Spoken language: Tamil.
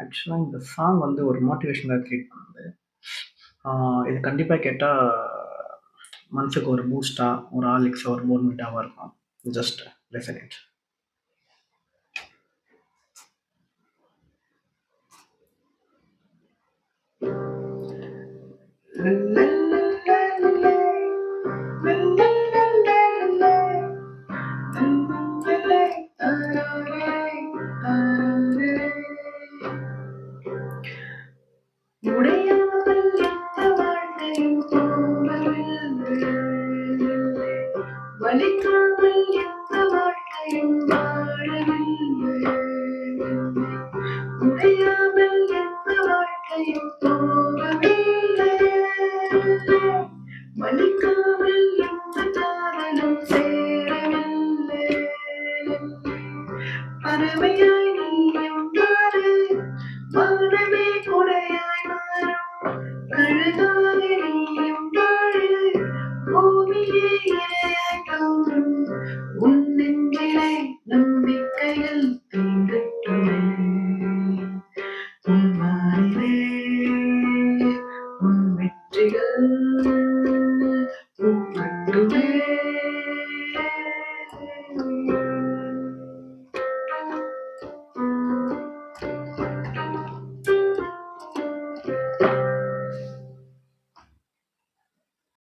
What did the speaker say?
ஆக்சுவலா இந்த சாங் வந்து ஒரு மோட்டிவேஷனலா கிரியேட் பண்ணுது. இது கண்டிப்பா கேட்டா மனசுக்கு ஒரு பூஸ்ட்டா, ஒரு ஹார்லிக்ஸா, ஒரு போர்ன்விட்டாவா இருக்கும். Just listen it. உடையாமல் எந்த வாழ்க்கையும் போகவில்லை. வலிக்காமல் எந்த வாழ்க்கையும் வாழவில்லை. உடையாமல் எந்த வாழ்க்கையும் போகவில்லை.